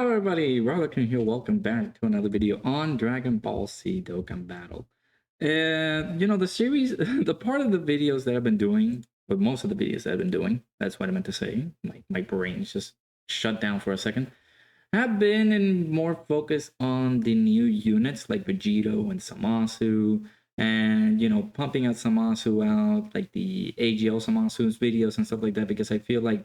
Hello everybody, Rollicking here, welcome back to another video on Dragon Ball Z Dokkan Battle. And you know, the series, the part of the videos that I've been doing, but most of the videos that I've been doing, that's what I meant to say, my brain's just shut down for a second, have been in more focus on the new units like Vegito and Samasu, and you know, pumping out Samasu out, like the AGL Samasu's videos and stuff like that, because I feel like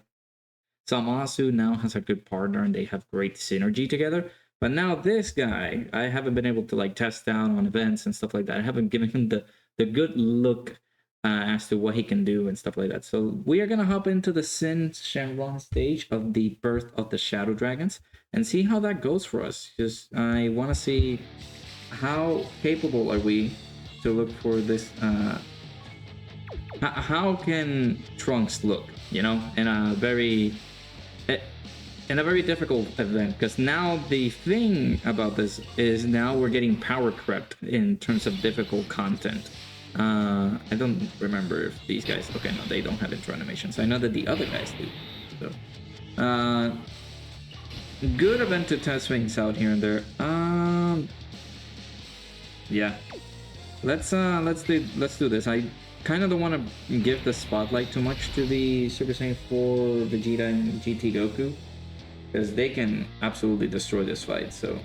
Samasu now has a good partner and they have great synergy together. But now this guy, I haven't been able to like test out on events and stuff like that. I haven't given him the good look as to what he can do and stuff like that. So we are gonna hop into the SHENRON stage of the Birth of the Shadow Dragons and see how that goes for us. Just I want to see how capable are we to look for this. How can Trunks look? You know, in a very difficult event, because now the thing about this is now we're getting power crept in terms of difficult content. I don't remember if these guys, okay, no, they don't have intro animations. I know that the other guys do. So good event to test things out here and there. Yeah, let's do this. I kind of don't want to give the spotlight too much to the Super Saiyan 4 Vegeta and GT Goku, because they can absolutely destroy this fight. So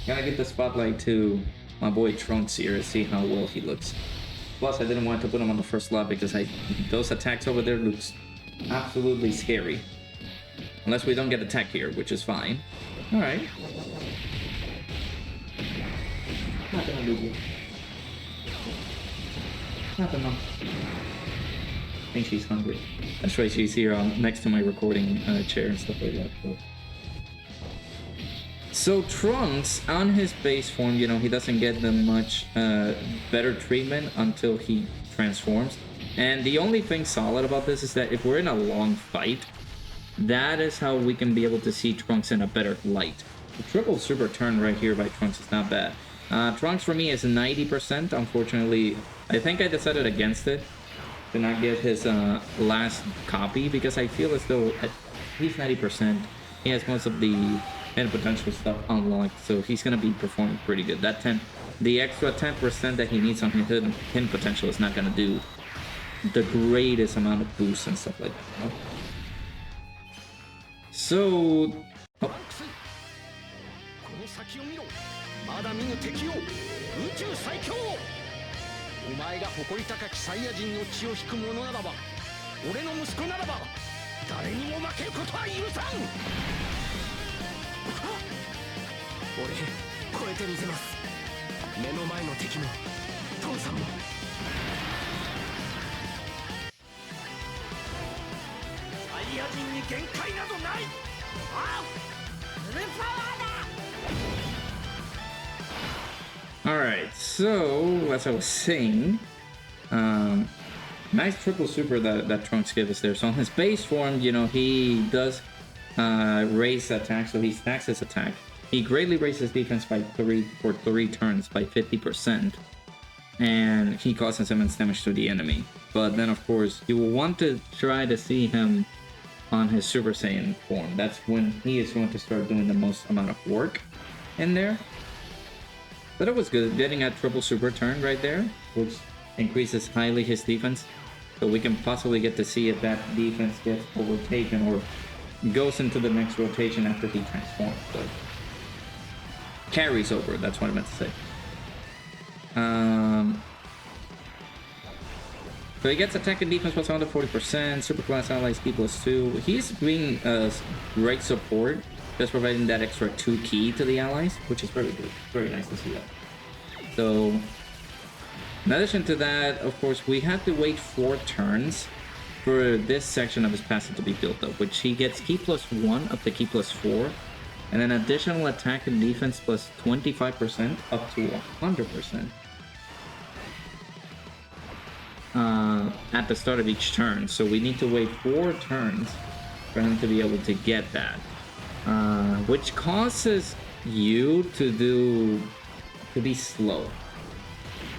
gotta get the spotlight to my boy Trunks here to see how well he looks. Plus, I didn't want to put him on the first slot because those attacks over there looks absolutely scary. Unless we don't get attack here, which is fine. All right. Not gonna lose you. Nothing, Mom. I think she's hungry. That's why she's here next to my recording chair and stuff like that. So Trunks, on his base form, you know, he doesn't get the much better treatment until he transforms. And the only thing solid about this is that if we're in a long fight, that is how we can be able to see Trunks in a better light. The triple super turn right here by Trunks is not bad. Trunks for me is 90%. Unfortunately, I think I decided against it to not get his last copy, because I feel as though at least 90% he has most of the hidden potential stuff unlocked, so he's gonna be performing pretty good. The extra 10% that he needs on his hidden potential is not gonna do the greatest amount of boosts and stuff like that. You know? So. Oh. お前が誇り高きサイヤ人の血を引く者ならば、俺の息子ならば誰にも負けることは許さん。俺超えてみせます。目の前の敵も父さんも。サイヤ人に限界などない。ああ、フルパワーだ。 Alright, so as I was saying, nice triple super that Trunks gave us there. So on his base form, you know, he does raise attack, so he stacks his attack. He greatly raises defense by 3 turns by 50%, and he causes immense damage to the enemy. But then, of course, you will want to try to see him on his Super Saiyan form. That's when he is going to start doing the most amount of work in there. But it was good, getting a triple super turn right there, which increases highly his defense. So we can possibly get to see if that defense gets overtaken or goes into the next rotation after he transforms. So carries over, that's what I meant to say. So he gets attack and defense plus 140%, super class allies P plus 2. He's being great support, just providing that extra 2 key to the allies, which is very good. Very nice to see that. So, in addition to that, of course, we have to wait 4 turns for this section of his passive to be built up, which he gets key plus 1 up to key plus 4, and an additional attack and defense plus 25% up to 100%. At the start of each turn. So we need to wait 4 turns for him to be able to get that. Which causes you to be slow.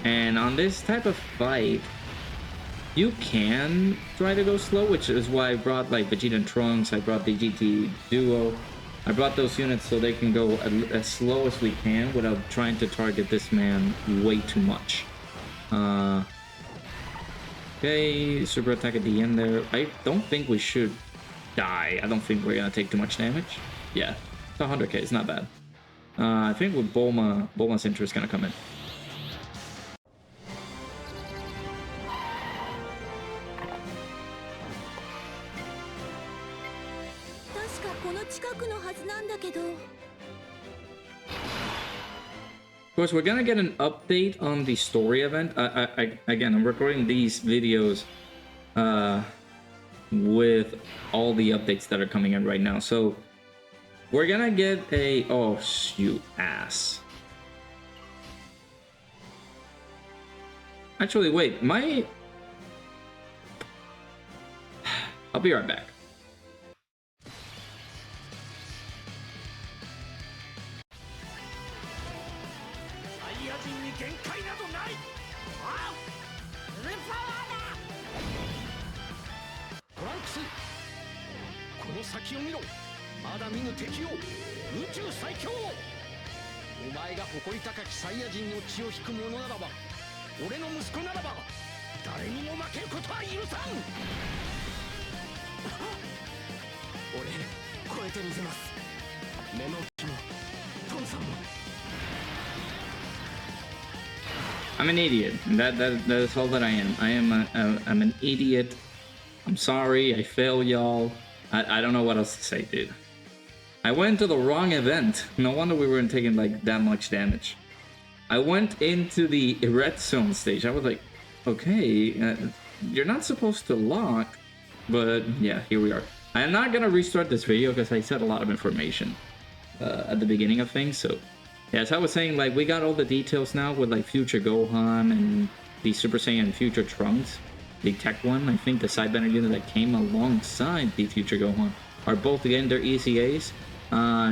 And on this type of fight, you can try to go slow, which is why I brought like Vegeta and Trunks, I brought the GT Duo, I brought those units so they can go as slow as we can without trying to target this man way too much. Okay, super attack at the end there. I don't think we should die. I don't think we're gonna take too much damage. Yeah, it's 100k, it's not bad. I think with Bulma's interest gonna come in. Of course, we're gonna get an update on the story event. Again, I'm recording these videos with all the updates that are coming in right now. So we're gonna get a... Oh, you ass. Actually, wait, I'll be right back. TRUNKS この先を見ろまだ見ぬ敵を宇宙最強をお前が誇り高きサイヤ人の血を引く者ならば俺の息子ならば誰にも負けることは許さん俺超えてみせます目の気もトンさんも I'm an idiot. That is all that I am. I'm an idiot. I'm sorry. I fail y'all. I don't know what else to say, dude. I went to the wrong event. No wonder we weren't taking like that much damage. I went into the Redzone stage. I was like, okay, you're not supposed to lock, but yeah, here we are. I'm not gonna restart this video because I said a lot of information at the beginning of things, so yeah, as I was saying, like, we got all the details now with, like, future Gohan and the Super Saiyan future Trunks. The TEQ one, I think the side banner unit that came alongside the future Gohan are both getting their EZAs.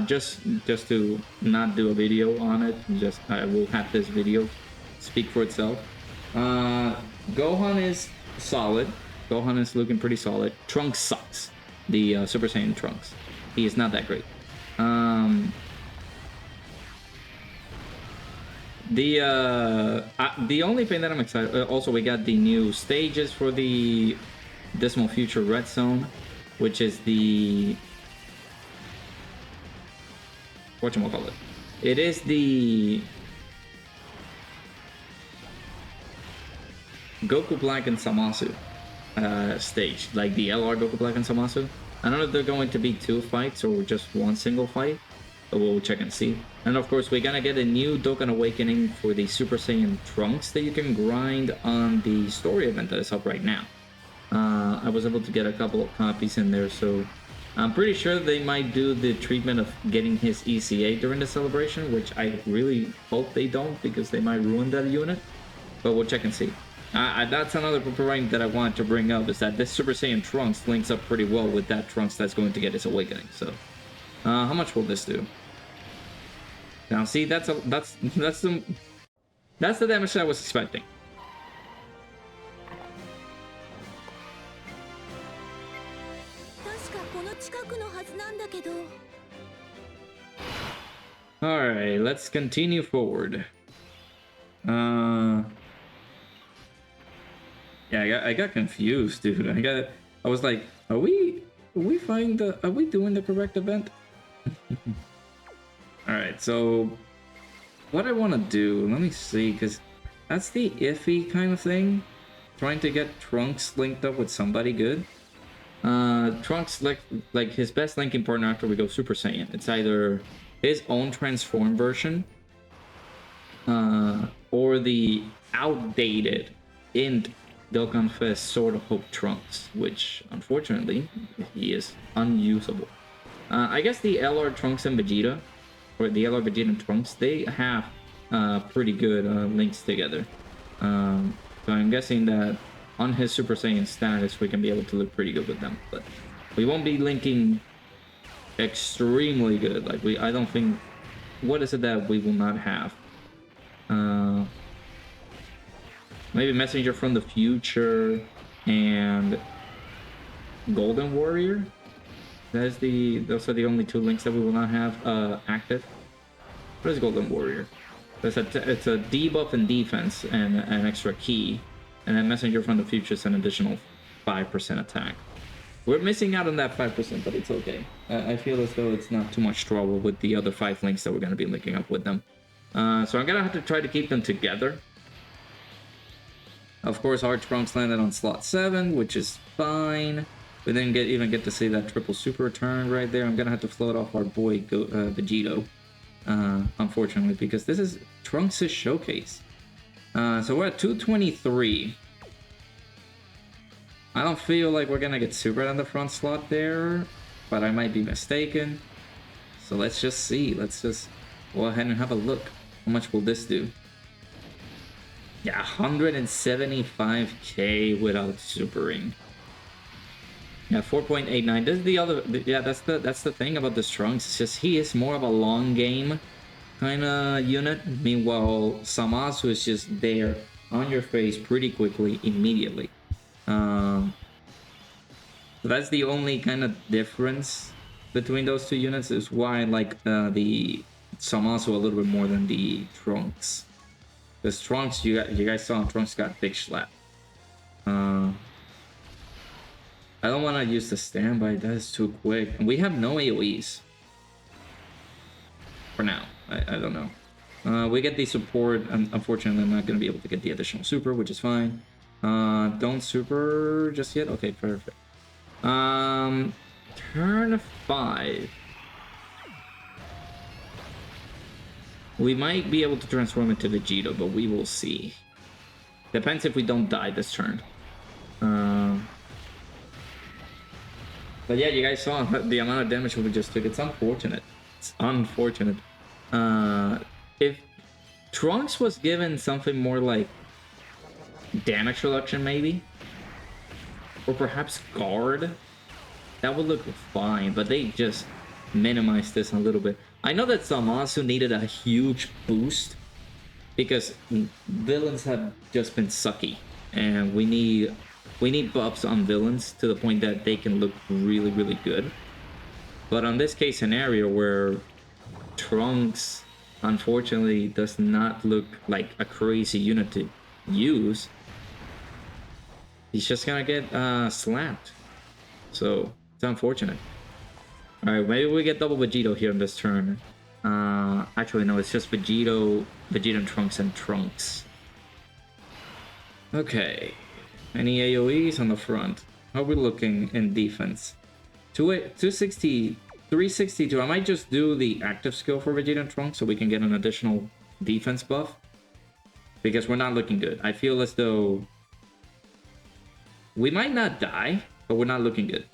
Just to not do a video on it, I will have this video speak for itself. Gohan is solid. Gohan is looking pretty solid. Trunks sucks. The Super Saiyan Trunks. He is not that great. The only thing that I'm excited... also, we got the new stages for the Dismal Future Redzone, which is the... whatchamacallit? It is the... Goku Black and Zamasu stage, like the LR Goku Black and Zamasu. I don't know if they're going to be 2 fights or just 1 single fight, but we'll check and see. And of course, we're gonna get a new Dokkan Awakening for the Super Saiyan Trunks that you can grind on the story event that is up right now. I was able to get a couple of copies in there, so I'm pretty sure they might do the treatment of getting his ECA during the celebration, which I really hope they don't, because they might ruin that unit. But we'll check and see. That's another point that I wanted to bring up, is that this Super Saiyan Trunks links up pretty well with that Trunks that's going to get his awakening. So, how much will this do? Now, see, that's the damage that I was expecting. All right, let's continue forward. Yeah, I got confused, dude. I was like, are we doing the correct event? All right, so what I want to do, let me see, because that's the iffy kind of thing. Trying to get Trunks linked up with somebody good. Trunks, like his best linking partner after we go Super Saiyan, it's either his own transform version, or the outdated Int Dokkan Fest Sword of Hope Trunks, which unfortunately he is unusable. I guess the LR Trunks and Vegeta, or the LR Vegeta and Trunks, they have pretty good links together. So I'm guessing that on his Super Saiyan status, we can be able to look pretty good with them. But we won't be linking extremely good. Like, I don't think... What is it that we will not have? Maybe Messenger from the Future and Golden Warrior? Those are the only two links that we will not have active. What is Golden Warrior? It's a debuff and defense and an extra key, and then Messenger from the Future is an additional 5% attack. We're missing out on that 5%, but it's okay. I feel as though it's not too much trouble with the other 5 links that we're going to be linking up with them. So I'm going to have to try to keep them together. Of course, our Trunks landed on slot 7, which is fine. We didn't even get to see that triple super return right there. I'm going to have to float off our boy Vegito, unfortunately, because this is Trunks' showcase. So we're at 223. I don't feel like we're gonna get super on the front slot there, but I might be mistaken. So let's just see. Let's just go ahead and have a look. How much will this do? Yeah, 175k without supering. Yeah, 4.89. This is the other. Yeah, that's the thing about this Trunks. It's just he is more of a long game kind of unit. Meanwhile, Zamasu is just there on your face pretty quickly, immediately. So that's the only kind of difference between those two units, is why I like the Zamasu a little bit more than the Trunks. Because Trunks, you guys saw Trunks got big slap. I don't want to use the standby, that's too quick. And we have no AoEs. For now, I don't know. We get the support, and unfortunately I'm not going to be able to get the additional super, which is fine. Don't super just yet? Okay, perfect. Turn 5. We might be able to transform into Vegito, but we will see. Depends if we don't die this turn. But yeah, you guys saw the amount of damage we just took. It's unfortunate. It's unfortunate. If Trunks was given something more like damage reduction, maybe, or perhaps guard, that would look fine, but they just minimized this a little bit. I know that Zamasu needed a huge boost because villains have just been sucky, and we need buffs on villains to the point that they can look really, really good. But on this case scenario where Trunks unfortunately does not look like a crazy unit to use, he's just gonna get slapped. So it's unfortunate. Alright, maybe we get double Vegito here in this turn. Actually no, it's just Vegito, and Trunks. Okay. Any AoEs on the front? How are we looking in defense? 260, 362. I might just do the active skill for Vegeta and Trunks so we can get an additional defense buff. Because we're not looking good. I feel as though we might not die, but we're not looking good.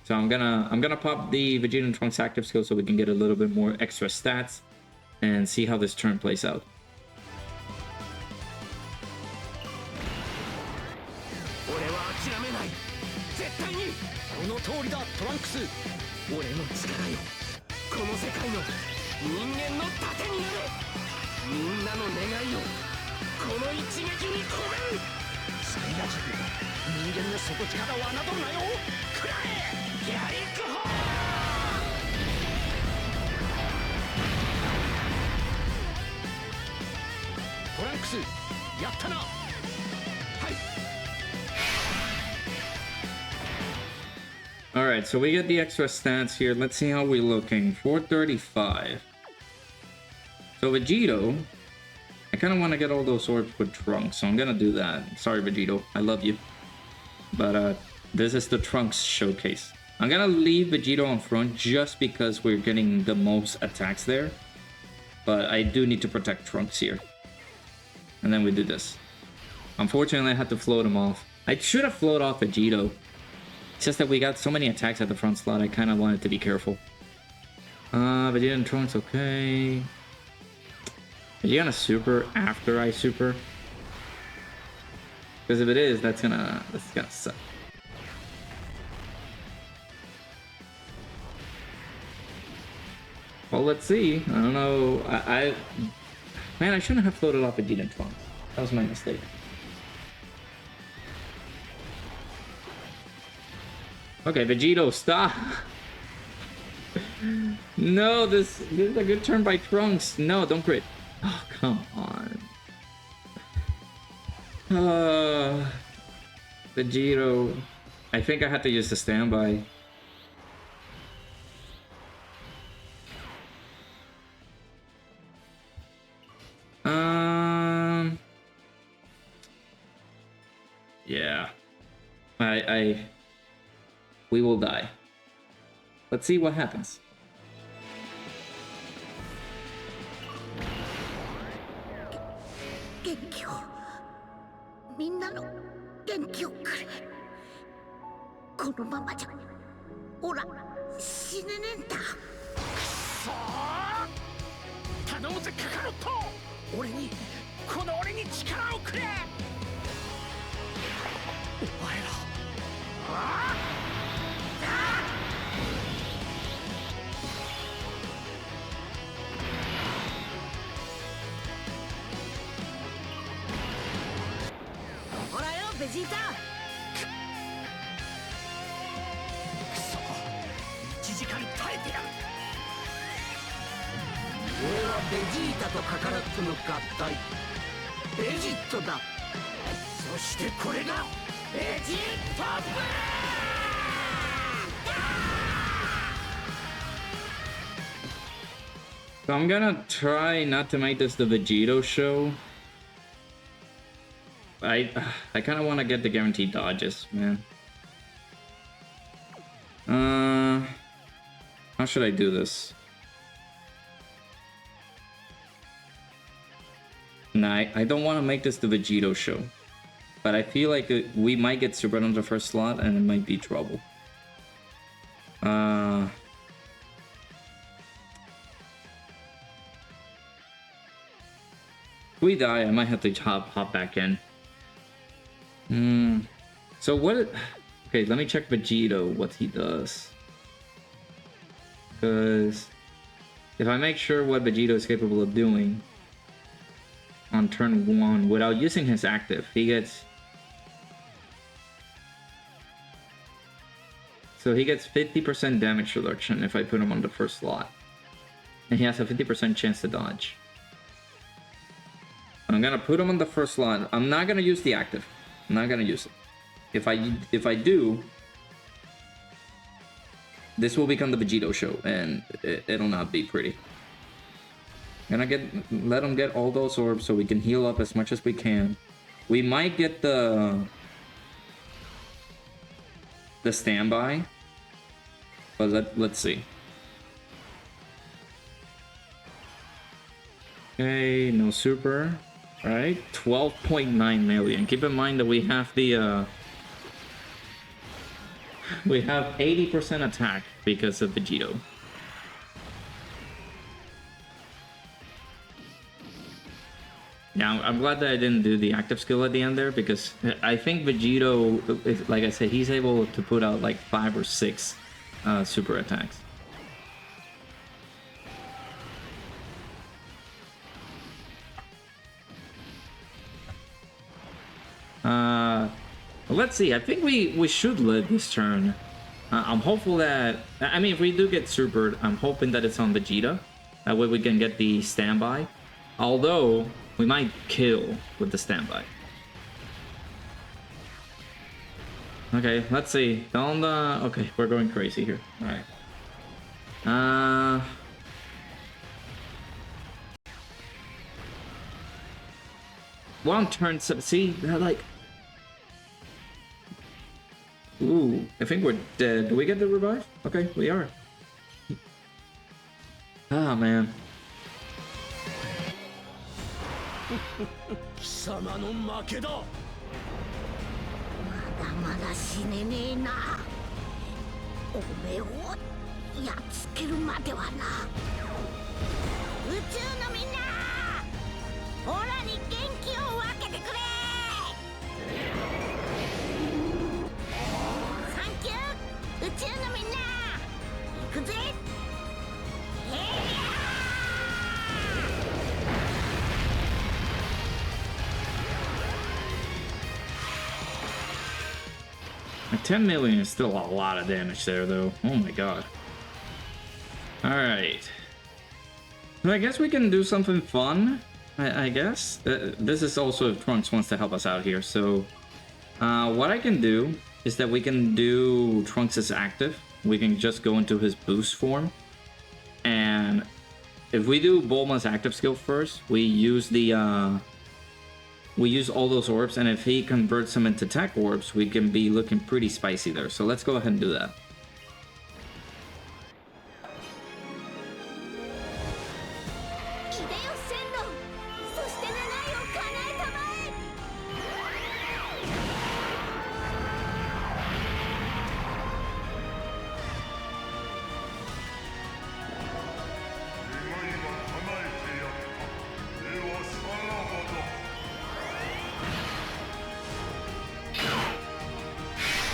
So I'm gonna pop the Vegeta and Trunks active skill so we can get a little bit more extra stats and see how this turn plays out. Alright, so we get the extra stats here. Let's see how we're looking. 435. So Vegito, I kind of want to get all those orbs with Trunks, so I'm going to do that. Sorry, Vegito. I love you. But this is the Trunks showcase. I'm going to leave Vegito on front just because we're getting the most attacks there. But I do need to protect Trunks here. And then we do this. Unfortunately, I had to float him off. I should have floated off Vegito. It's just that we got so many attacks at the front slot, I kind of wanted to be careful. Vegeta and Trunks, okay. Are you gonna super after I super? Because if it is, that's gonna suck. Well, let's see. I don't know. Man, I shouldn't have floated off Vegeta and Trunks. That was my mistake. Okay, Vegito, stop! No, this is a good turn by Trunks. No, don't crit. Oh, come on. Vegito. I think I had to use the standby. Yeah. We will die. Let's see what happens. So I'm gonna try not to make this the Vegito show. I kind of want to get the guaranteed dodges, man. How should I do this? Nah, I don't want to make this the Vegito show. But I feel like we might get super on the first slot and it might be trouble. If we die, I might have to hop back in. So what... Okay, let me check Vegito, what he does. Because if I make sure what Vegito is capable of doing on turn 1 without using his active, he gets... So he gets 50% damage reduction if I put him on the first slot. And he has a 50% chance to dodge. I'm gonna put him on the first slot. I'm not gonna use the active. I'm not gonna use it. If I do, this will become the Vegito show, and it'll not be pretty. I'm gonna let him get all those orbs so we can heal up as much as we can. We might get the standby, but let's see. Okay, no super. All right, 12.9 million. Keep in mind that we have the we have 80% attack because of Vegito. Yeah, I'm glad that I didn't do the active skill at the end there, because I think Vegito, like I said, he's able to put out like 5 or 6 super attacks. Let's see. I think we should live this turn. I'm hopeful that... I mean, if we do get supered, I'm hoping that it's on Vegeta. That way we can get the standby. Although, we might kill with the standby. Okay, let's see. On the... Okay, we're going crazy here. Alright. One turn... See, like... Ooh, I think we're dead. Do we get the revive? Okay, we are. Ah, man. Like 10 million is still a lot of damage there, though. Oh my god. Alright. So I guess we can do something fun, I guess. This is also if Trunks wants to help us out here. So what I can do is that we can do Trunks is active. We can just go into his boost form. And if we do Bulma's active skill first, we use the we use all those orbs, and if he converts them into tech orbs, we can be looking pretty spicy there. So let's go ahead and do that.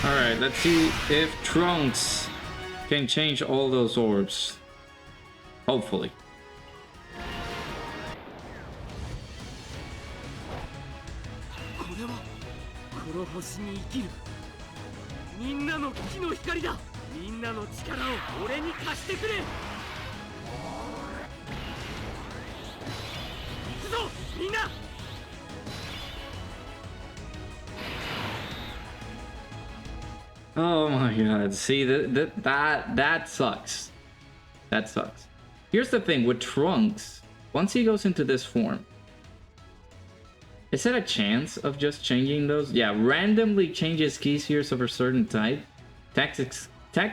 Alright, let's see if Trunks can change all those orbs. Hopefully. Oh my god, see, that sucks. That sucks. Here's the thing with Trunks, once he goes into this form, is there a chance of just changing those? Yeah, randomly changes key spheres of a certain type. Tech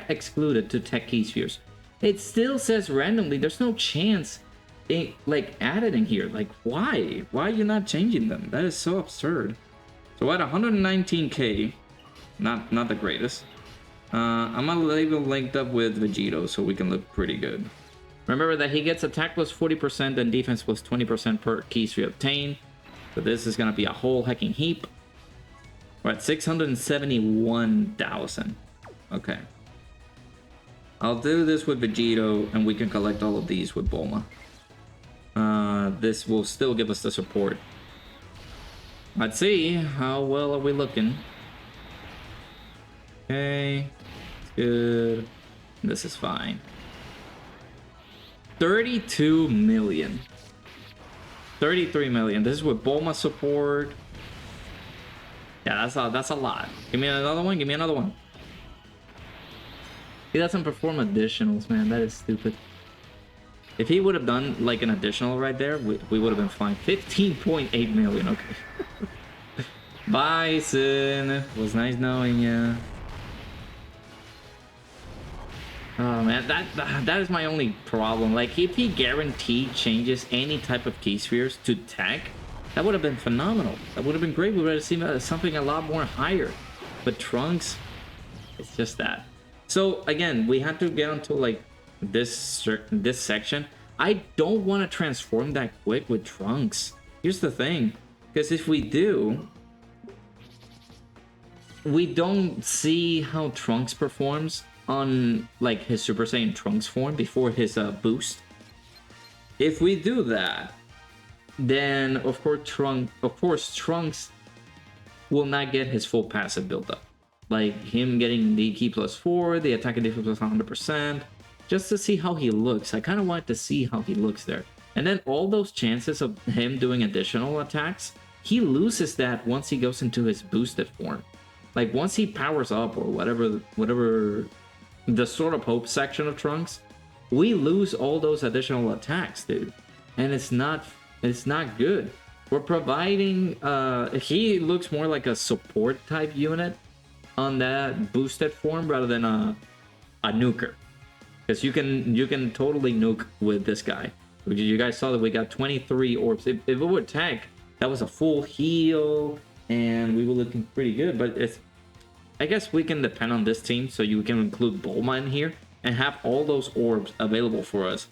excluded to tech key spheres. It still says randomly, there's no chance like added in here. Like why? Why are you not changing them? That is so absurd. So at 119k, not the greatest. I'm gonna leave it linked up with Vegito so we can look pretty good. Remember that he gets attack plus 40% and defense plus 20% per key sphere obtained. So this is gonna be a whole hecking heap. We're at 671,000. Okay. I'll do this with Vegito and we can collect all of these with Bulma. This will still give us the support. Let's see, how well are we looking? Okay, it's good. This is fine. 32 million. 33 million. This is with Bulma support. Yeah, that's a lot. Give me another one. Give me another one. He doesn't perform additionals, man. That is stupid. If he would have done like an additional right there, we would have been fine. 15.8 million. Okay. Bye, SYN. It was nice knowing you. Oh man, that is my only problem. Like, if he guaranteed changes any type of key spheres to tech, that would have been phenomenal. That would have been great. We would have seen something a lot more higher. But Trunks, it's just that. So again, we had to get onto like this section. I don't want to transform that quick with Trunks. Here's the thing, because if we do, we don't see how Trunks performs on like his Super Saiyan Trunks form before his boost. If we do that, then of course Trunks will not get his full passive build up. Like him getting the key plus 4, the attack and defense plus 100%, just to see how he looks. I kind of wanted to see how he looks there. And then all those chances of him doing additional attacks, he loses that once he goes into his boosted form. Like once he powers up or whatever the Sword of Hope section of Trunks, we lose all those additional attacks, dude. And it's not good. We're providing he looks more like a support type unit on that boosted form rather than a nuker, because you can totally nuke with this guy. You guys saw that we got 23 orbs. If it were tech, that was a full heal and we were looking pretty good. But it's, I guess we can depend on this team, so you can include Bulma in here and have all those orbs available for us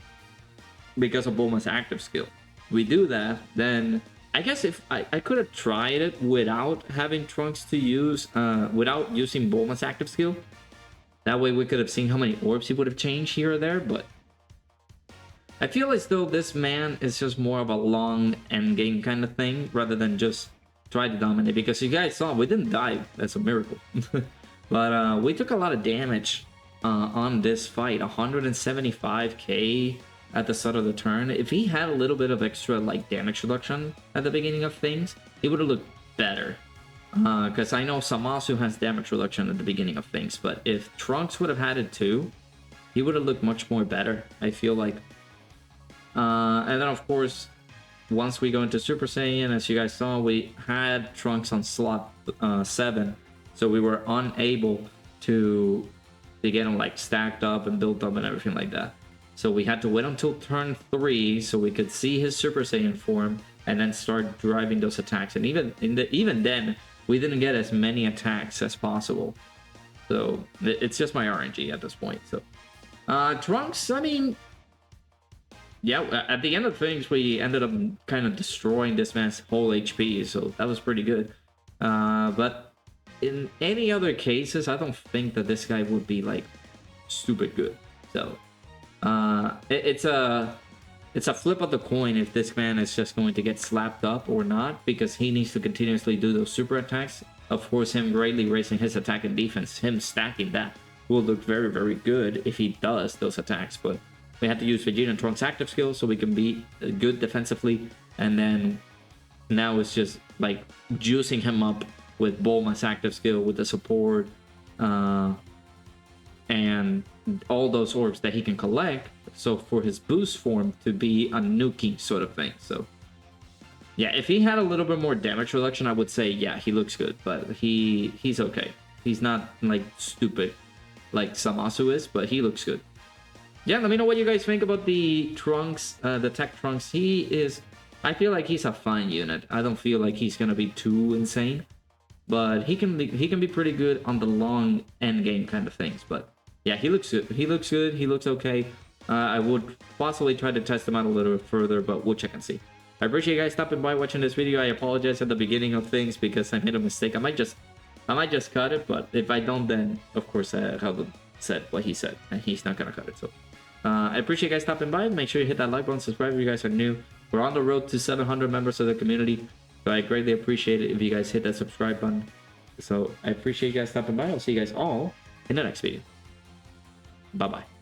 because of Bulma's active skill. We do that, then I guess if I could have tried it without having Trunks to use, without using Bulma's active skill. That way we could have seen how many orbs he would have changed here or there, but I feel as though this man is just more of a long end game kind of thing rather than just try to dominate, because you guys saw we didn't die. That's a miracle. But we took a lot of damage on this fight. 175k at the start of the turn. If he had a little bit of extra like damage reduction at the beginning of things, it would have looked better. Because I know Samasu has damage reduction at the beginning of things, but if Trunks would have had it too, he would have looked much more better, I feel like. And then of course, once we go into Super Saiyan, as you guys saw, we had Trunks on slot 7, so we were unable to get him like stacked up and built up and everything like that. So we had to wait until turn 3 so we could see his Super Saiyan form and then start driving those attacks. And even then, we didn't get as many attacks as possible. So it's just my RNG at this point. So Trunks, I mean, yeah, at the end of things, we ended up kind of destroying this man's whole HP, so that was pretty good. But in any other cases, I don't think that this guy would be like stupid good. So it's a flip of the coin if this man is just going to get slapped up or not, because he needs to continuously do those super attacks. Of course, him greatly raising his attack and defense, him stacking that will look very, very good if he does those attacks. But we had to use Vegeta and Trunks' active skills so we can be good defensively, and then now it's just like juicing him up with Bulma's active skill, with the support, and all those orbs that he can collect, so for his boost form to be a nuking sort of thing. So yeah, if he had a little bit more damage reduction, I would say yeah, he looks good, but he's okay. He's not like stupid like Samasu is, but he looks good. Yeah, let me know what you guys think about the Trunks, the TEQ Trunks. I feel like he's a fine unit. I don't feel like he's gonna be too insane, but he can be pretty good on the long end game kind of things. But yeah, he looks good. He looks good. He looks okay. I would possibly try to test him out a little bit further, but we'll check and see. I appreciate you guys stopping by watching this video. I apologize at the beginning of things because I made a mistake. I might just cut it, but if I don't, then of course I have said what he said, and he's not gonna cut it. So I appreciate you guys stopping by. Make sure you hit that like button, subscribe if you guys are new. We're on the road to 700 members of the community, so I greatly appreciate it if you guys hit that subscribe button. So I appreciate you guys stopping by. I'll see you guys all in the next video. Bye bye.